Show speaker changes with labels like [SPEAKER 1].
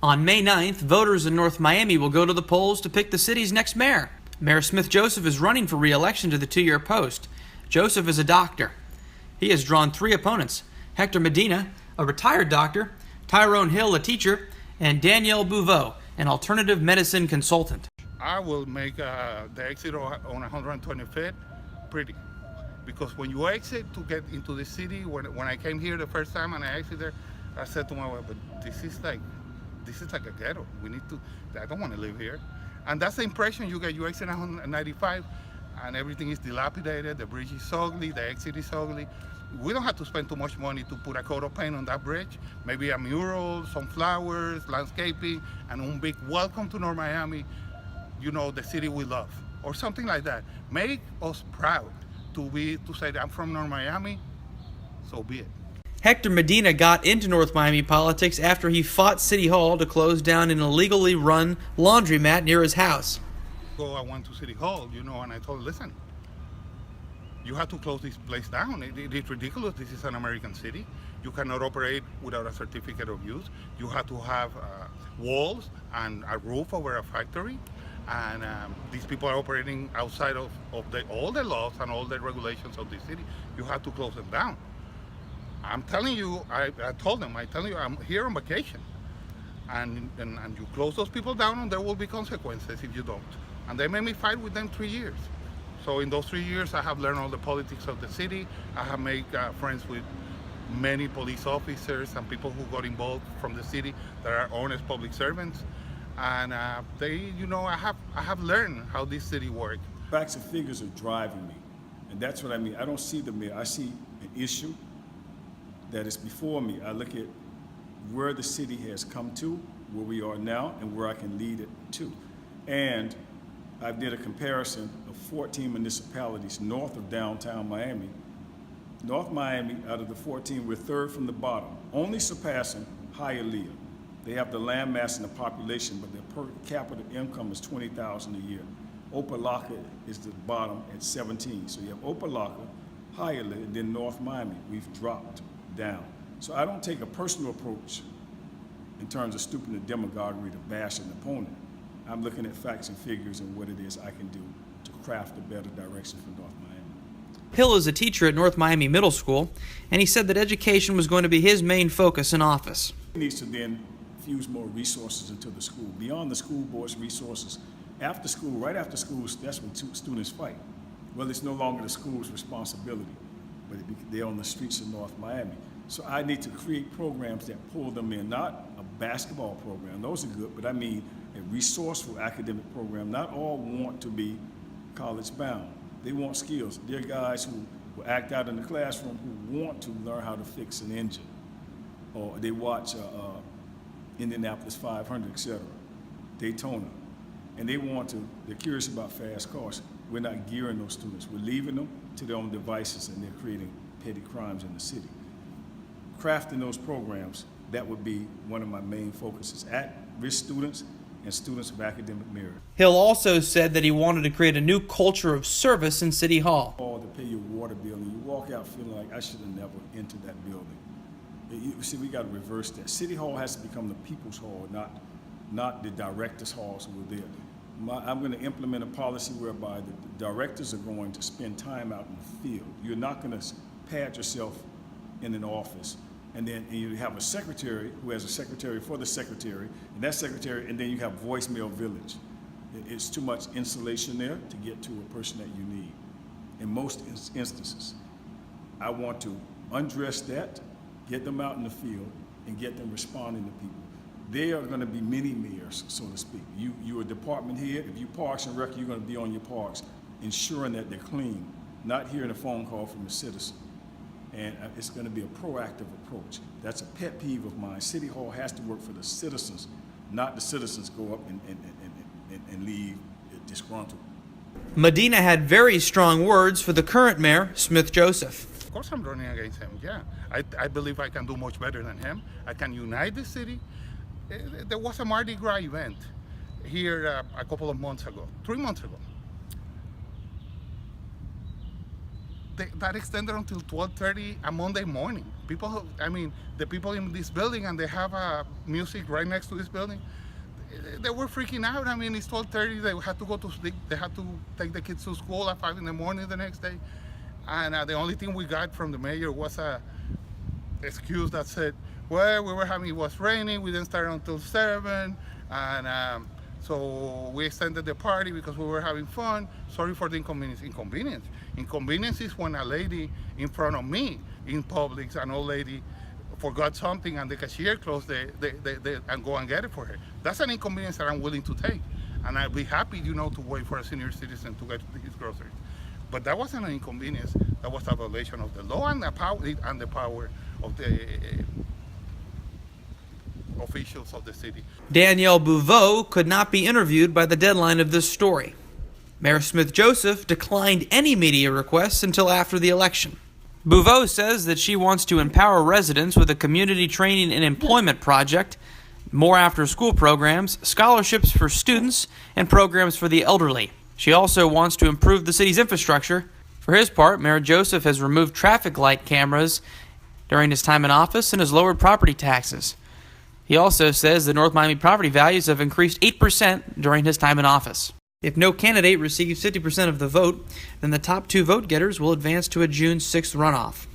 [SPEAKER 1] On May 9th, voters in North Miami will go to the polls to pick the city's next mayor. Mayor Smith Joseph is running for re-election to the 2-year post. Joseph is a doctor. He has drawn 3 opponents: Hector Medina, a retired doctor, Tyrone Hill, a teacher, and Danielle Bouveau, an alternative medicine consultant.
[SPEAKER 2] I will make the exit on 125th pretty. Because when you exit to get into the city, when I came here the first time and I exited there, I said to my wife, but this is like a ghetto. I don't want to live here. And that's the impression you get. You exit 195 and everything is dilapidated, the bridge is ugly, the exit is ugly. We don't have to spend too much money to put a coat of paint on that bridge. Maybe a mural, some flowers, landscaping, and a big welcome to North Miami, the city we love, or something like that. Make us proud to say that I'm from North Miami, so be it.
[SPEAKER 1] Hector Medina got into North Miami politics after he fought City Hall to close down an illegally run laundromat near his house.
[SPEAKER 2] I went to City Hall, and I told him, listen, you have to close this place down. It's ridiculous. This is an American city. You cannot operate without a certificate of use. You have to have walls and a roof over a factory. And these people are operating outside of all the laws and all the regulations of the city. You have to close them down. I'm telling you, I told them, I'm here on vacation. And you close those people down and there will be consequences if you don't. And they made me fight with them 3 years. So in those 3 years, I have learned all the politics of the city. I have made friends with many police officers and people who got involved from the city that are honest public servants. And I have learned how this city works.
[SPEAKER 3] Facts and figures are driving me, and that's what I mean. I don't see the mayor. I see an issue that is before me. I look at where the city has come to, where we are now, and where I can lead it to. And I did a comparison of 14 municipalities north of downtown Miami. North Miami, out of the 14, we're 3rd from the bottom, only surpassing Hialeah. They have the land mass and the population, but their per capita income is $20,000 a year. Opa-locka is the bottom at 17. So you have Opa-locka, Hialeah, and then North Miami. We've dropped down. So I don't take a personal approach in terms of stooping to demagoguery to bash an opponent. I'm looking at facts and figures and what it is I can do to craft a better direction for North Miami.
[SPEAKER 1] Hill is a teacher at North Miami Middle School, and he said that education was going to be his main focus in office.
[SPEAKER 3] He needs to then infuse more resources into the school, beyond the school board's resources. After school, right after school, that's when students fight. Well, it's no longer the school's responsibility, but they're on the streets of North Miami. So I need to create programs that pull them in, not a basketball program, those are good, but I mean a resourceful academic program. Not all want to be college bound. They want skills. There are guys who will act out in the classroom who want to learn how to fix an engine, or they watch Indianapolis 500, etc., Daytona, and they're curious about fast cars. We're not gearing those students. We're leaving them to their own devices, and they're creating petty crimes in the city. Crafting those programs, that would be one of my main focuses: at-risk students and students of academic merit.
[SPEAKER 1] Hill also said that he wanted to create a new culture of service in City Hall.
[SPEAKER 3] All to pay your water bill, and you walk out feeling like, I should have never entered that building. You see, we got to reverse that. City Hall has to become the people's hall, not the directors' halls who are there. I'm going to implement a policy whereby the directors are going to spend time out in the field. You're not going to pad yourself in an office, and then you have a secretary who has a secretary for the secretary, and that secretary, and then you have voicemail village. It's too much insulation there to get to a person that you need. In most instances, I want to undress that, get them out in the field, and get them responding to people. They are going to be mini mayors, so to speak. You're a department head. If you parks and rec, you're going to be on your parks, ensuring that they're clean, not hearing a phone call from a citizen. And it's going to be a proactive approach. That's a pet peeve of mine. City Hall has to work for the citizens, not the citizens go up and leave disgruntled.
[SPEAKER 1] Medina had very strong words for the current mayor, Smith Joseph.
[SPEAKER 2] Of course I'm running against him, yeah. I believe I can do much better than him. I can unite the city. There was a Mardi Gras event here a couple of months ago, 3 months ago. that extended until 12:30 a Monday morning. The people in this building, and they have music right next to this building. They were freaking out. It's 12:30. They had to go to sleep. They had to take the kids to school at 5 in the morning the next day. And the only thing we got from the mayor was a excuse that said, well, it was raining. We didn't start until 7. And so we extended the party because we were having fun. Sorry for the inconvenience. Inconvenience is when a lady in front of me in Publix, an old lady, forgot something and the cashier closed and go and get it for her. That's an inconvenience that I'm willing to take. And I'd be happy, to wait for a senior citizen to get his groceries. But that wasn't an inconvenience. That was a violation of the law and the power of the officials of the city.
[SPEAKER 1] Danielle Bouveau could not be interviewed by the deadline of this story. Mayor Smith-Joseph declined any media requests until after the election. Bouveau says that she wants to empower residents with a community training and employment project, more after-school programs, scholarships for students, and programs for the elderly. She also wants to improve the city's infrastructure. For his part, Mayor Joseph has removed traffic light cameras during his time in office and has lowered property taxes. He also says that North Miami property values have increased 8% during his time in office. If no candidate receives 50% of the vote, then the top 2 vote getters will advance to a June 6th runoff.